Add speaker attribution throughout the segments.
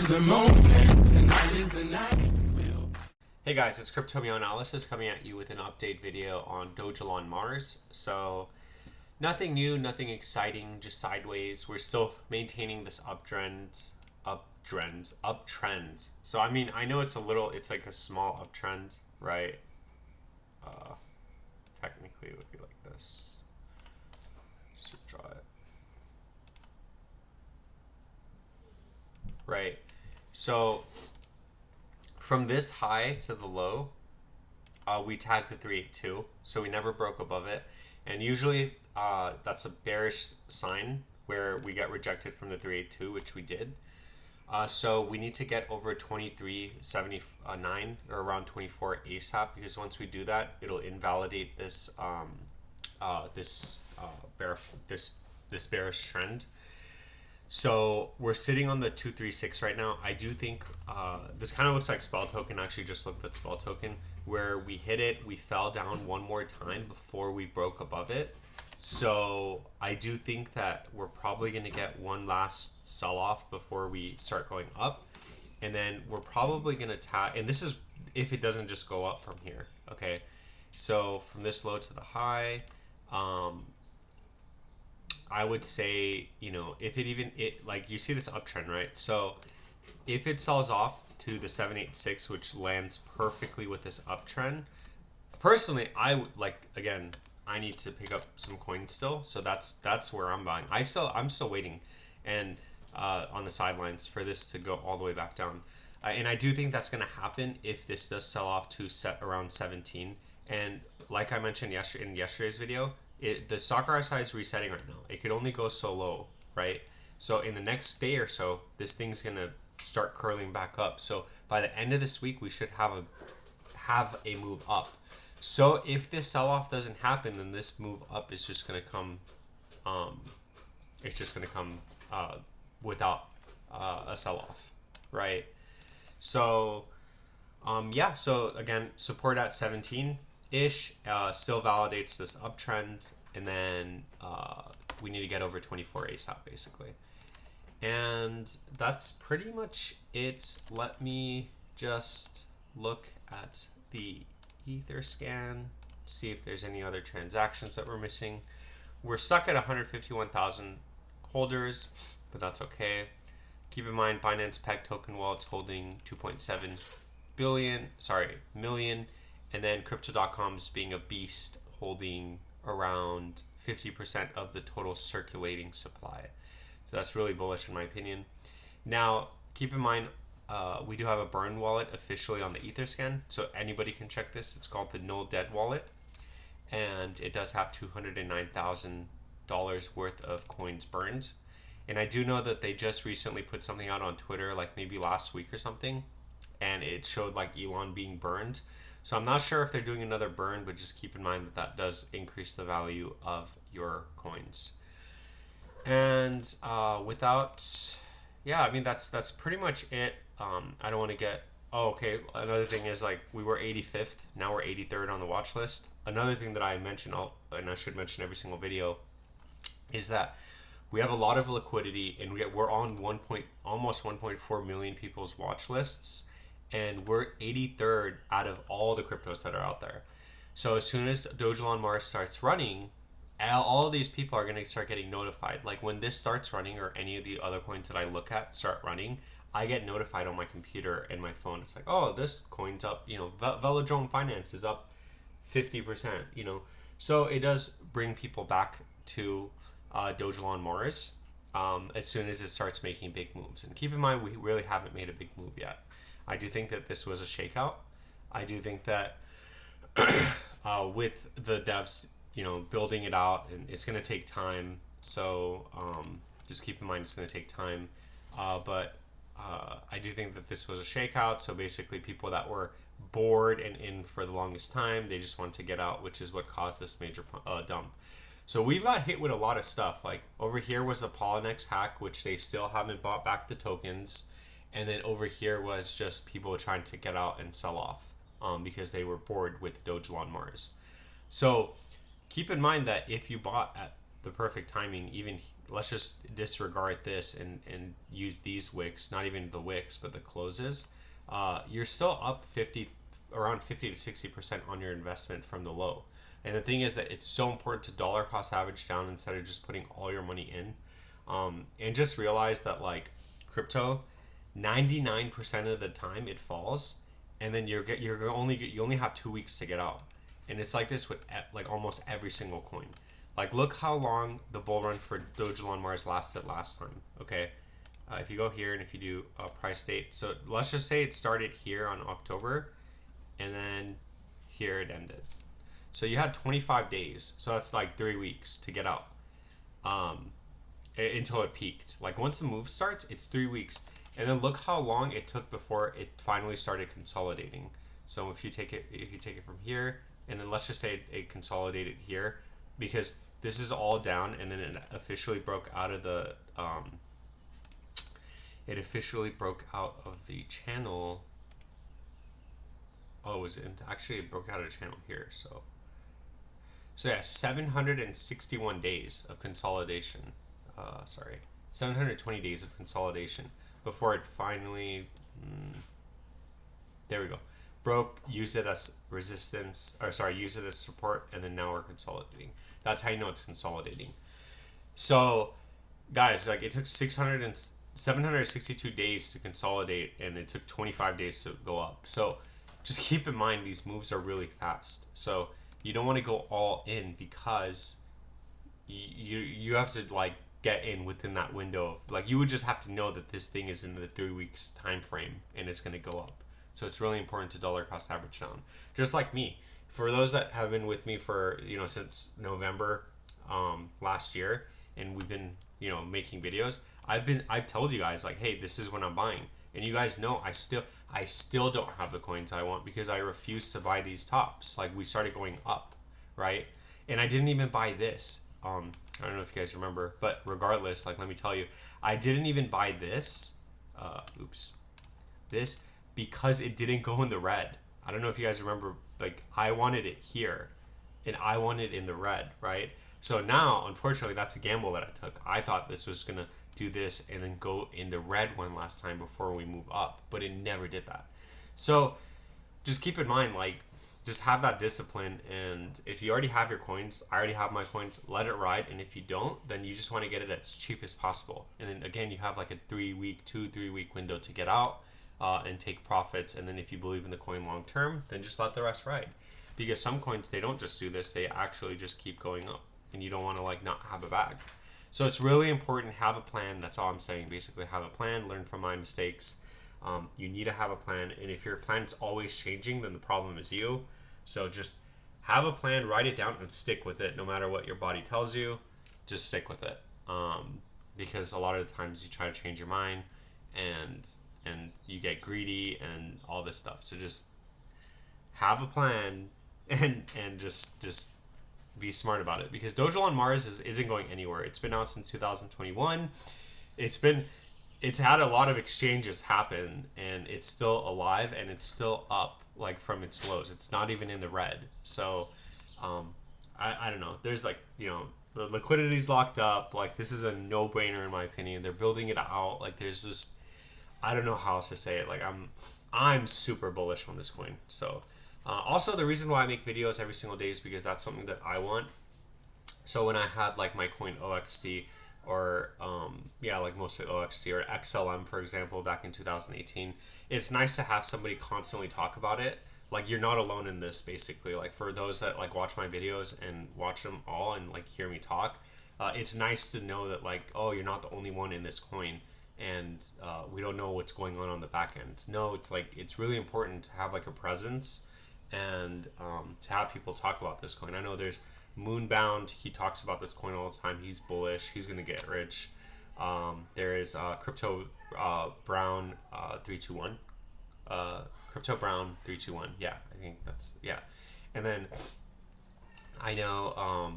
Speaker 1: the moment, tonight is the night.
Speaker 2: Hey guys, it's Cryptomeo Analysis coming at you with an update video on Dogelon Mars. So nothing new, nothing exciting, just sideways. We're still maintaining this uptrend. So I mean, I know it's like a small uptrend, right? Technically it would be like this. Just draw it. Right. So from this high to the low, we tagged the 382, so we never broke above it. And usually that's a bearish sign where we get rejected from the 382, which we did. So we need to get over 2379 or around 24 ASAP, because once we do that, it'll invalidate this this bearish trend. So we're sitting on the 236 right now. I do think this kind of looks like spell token. Actually, just looked at spell token where we hit it, we fell down one more time before we broke above it. So I do think that we're probably going to get one last sell off before we start going up, and then we're probably going to tap. And this is if it doesn't just go up from here. Okay, so from this low to the high. I would say, you know, if it like you see this uptrend, right? So if it sells off to the 786, which lands perfectly with this uptrend, personally, I would like, again, I need to pick up some coins still. So that's where I'm buying. I'm still waiting and on the sidelines for this to go all the way back down. And I do think that's going to happen if this does sell off to around 17. And like I mentioned in yesterday's video, the stock RSI is resetting right now. It could only go so low, right? So in the next day or so, this thing's gonna start curling back up. So by the end of this week, we should have a move up. So if this sell-off doesn't happen, then this move up is just gonna come. It's just gonna come without a sell-off, right? So yeah. So again, support at 17. Ish still validates this uptrend, and then we need to get over 24 ASAP basically, and that's pretty much it. Let me just look at the Ether scan, see if there's any other transactions that we're missing. We're stuck at 151,000 holders, but that's okay. Keep in mind, Binance Peg token wallets holding 2.7 million. And then Crypto.com is being a beast, holding around 50% of the total circulating supply. So that's really bullish in my opinion. Now, keep in mind, we do have a burn wallet officially on the Etherscan, so anybody can check this. It's called the No Dead Wallet, and it does have $209,000 worth of coins burned. And I do know that they just recently put something out on Twitter, like maybe last week or something, and it showed like ELON being burned. So I'm not sure if they're doing another burn, but just keep in mind that that does increase the value of your coins. And yeah, I mean, that's pretty much it. I don't want to get, okay, another thing is like we were 85th, now we're 83rd on the watch list. Another thing that I mention, and I should mention every single video, is that we have a lot of liquidity, and we're on almost 1.4 million people's watch lists. And we're 83rd out of all the cryptos that are out there. So as soon as Dogelon Mars starts running, all of these people are going to start getting notified. Like when this starts running, or any of the other coins that I look at start running, I get notified on my computer and my phone. It's like, oh, this coin's up, you know, Velodrome Finance is up 50%, you know. So it does bring people back to Dogelon Mars as soon as it starts making big moves. And keep in mind, we really haven't made a big move yet. I do think that this was a shakeout. I do think that with the devs, you know, building it out, and it's going to take time. So just keep in mind it's going to take time. But I do think that this was a shakeout. So basically people that were bored and in for the longest time, they just want to get out, which is what caused this major dump. So we've got hit with a lot of stuff. Like over here was the Polynex hack, which they still haven't bought back the tokens. And then over here was just people trying to get out and sell off because they were bored with Dogelon Mars. So keep in mind that if you bought at the perfect timing, even let's just disregard this and use these wicks, not even the wicks, but the closes. You're still up around 50 to 60% on your investment from the low. And the thing is that it's so important to dollar cost average down instead of just putting all your money in. And just realize that like crypto, 99% of the time it falls, and then you only have 2 weeks to get out. And it's like this with like almost every single coin. Like look how long the bull run for Dogelon Mars lasted last time. Okay, if you go here and if you do price date, so let's just say it started here on October, and then here it ended. So you had 25 days. So that's like 3 weeks to get out. Until it peaked. Like once the move starts, it's 3 weeks. And then look how long it took before it finally started consolidating. So if you take it from here, and then let's just say it consolidated here, because this is all down, and then it officially broke out of the channel. Oh, it broke out of the channel here. So yeah, 761 days of consolidation. 720 days of consolidation before it finally, there we go, used it as resistance, used it as support, and then now we're consolidating. That's how you know it's consolidating. So guys, like it took 762 days to consolidate, and it took 25 days to go up. So just keep in mind these moves are really fast. So you don't want to go all in, because you have to like get in within that window of, like, you would just have to know that this thing is in the 3 weeks time frame and it's going to go up. So it's really important to dollar cost average down, just like me. For those that have been with me for since November last year, and we've been making videos, I've told you guys like, hey, this is when I'm buying, and you guys know I still don't have the coins I want because I refuse to buy these tops. Like we started going up, right? And I didn't even buy this. I don't know if you guys remember, but regardless, like, let me tell you, I didn't even buy this, this, because it didn't go in the red. I don't know if you guys remember, like, I wanted it here, and I wanted it in the red, right? So now, unfortunately, that's a gamble that I took. I thought this was going to do this and then go in the red one last time before we move up, but it never did that. So just keep in mind, like, just have that discipline, and if you already have your coins, I already have my coins, let it ride. And if you don't, then you just want to get it as cheap as possible. And then again, you have like a 3 week window to get out and take profits. And then if you believe in the coin long term, then just let the rest ride, because some coins, they don't just do this, they actually just keep going up, and you don't want to like not have a bag. So it's really important, have a plan. That's all I'm saying. Basically, have a plan, learn from my mistakes. You need to have a plan, and if your plan's always changing, then the problem is you. So just have a plan, write it down, and stick with it. No matter what your body tells you, just stick with it. Because a lot of the times you try to change your mind, and you get greedy and all this stuff. So just have a plan and just be smart about it. Because Dogelon Mars isn't going anywhere. It's been out since 2021. It's had a lot of exchanges happen, and it's still alive, and it's still up, like, from its lows. It's not even in the red. So I don't know, there's like, the liquidity's locked up. Like, this is a no-brainer in my opinion. They're building it out. Like, there's just, I don't know how else to say it. Like, I'm super bullish on this coin. So also, the reason why I make videos every single day is because that's something that I want. So when I had like my coin OXT, or like mostly OXT or XLM, for example, back in 2018, it's nice to have somebody constantly talk about it. Like, you're not alone in this, basically. Like, for those that like watch my videos and watch them all and like hear me talk, it's nice to know that, like, oh, you're not the only one in this coin, and we don't know what's going on the back end. No, it's like, it's really important to have like a presence, and to have people talk about this coin. I know there's Moonbound, he talks about this coin all the time. He's bullish. He's gonna get rich. There is Crypto Brown 321. Crypto Brown 321. Yeah, I think that's, yeah. And then I know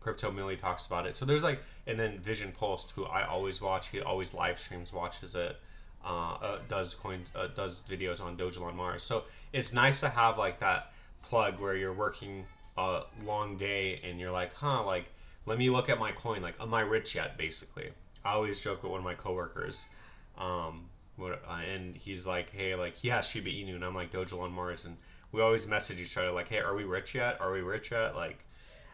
Speaker 2: Crypto Millie talks about it. So there's like, and then Vision Post, who I always watch. He always live streams, watches it. Does videos on Dogelon Mars. So it's nice to have like that plug where you're working a long day and you're like, like, let me look at my coin. Like, am I rich yet? Basically, I always joke with one of my coworkers, and he's like, hey, like he has Shiba Inu, and I'm like Dogelon Mars, and we always message each other like, hey, are we rich yet? Are we rich yet? Like,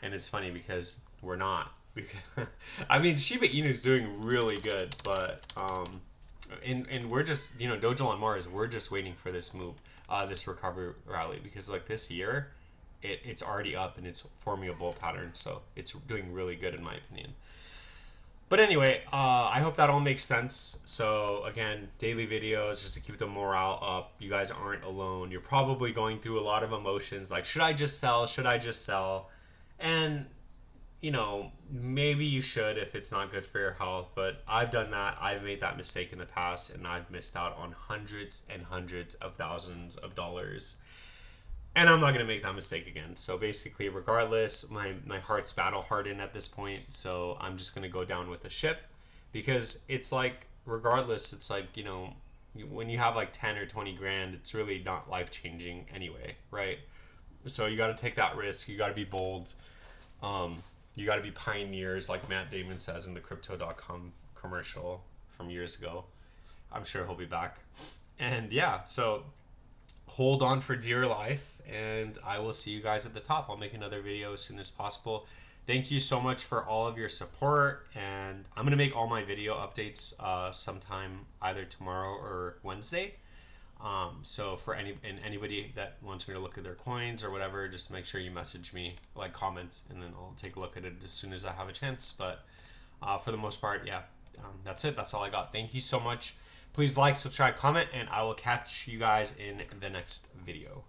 Speaker 2: and it's funny because we're not. Because I mean, Shiba Inu is doing really good, but and we're just, you know, Dojo on Mars, we're just waiting for this move, this recovery rally, because like this year it's already up and it's forming a bull pattern, so it's doing really good in my opinion. But anyway, I hope that all makes sense. So again, daily videos just to keep the morale up. You guys aren't alone. You're probably going through a lot of emotions like, should I just sell, should I just sell? And you know, maybe you should if it's not good for your health, but I've done that. I've made that mistake in the past, and I've missed out on hundreds and hundreds of thousands of dollars. And I'm not going to make that mistake again. So basically, regardless, my heart's battle hardened at this point, so I'm just going to go down with the ship, because it's like, regardless, it's like, you know, when you have like 10 or 20 grand, it's really not life-changing anyway, right? So you got to take that risk. You got to be bold. You got to be pioneers, like Matt Damon says in the Crypto.com commercial from years ago. I'm sure he'll be back. And yeah, so hold on for dear life, and I will see you guys at the top. I'll make another video as soon as possible. Thank you so much for all of your support, and I'm going to make all my video updates sometime either tomorrow or Wednesday. So for anybody that wants me to look at their coins or whatever, just make sure you message me, like comment, and then I'll take a look at it as soon as I have a chance. But for the most part, yeah, that's it. That's all I got. Thank you so much. Please like, subscribe, comment, and I will catch you guys in the next video.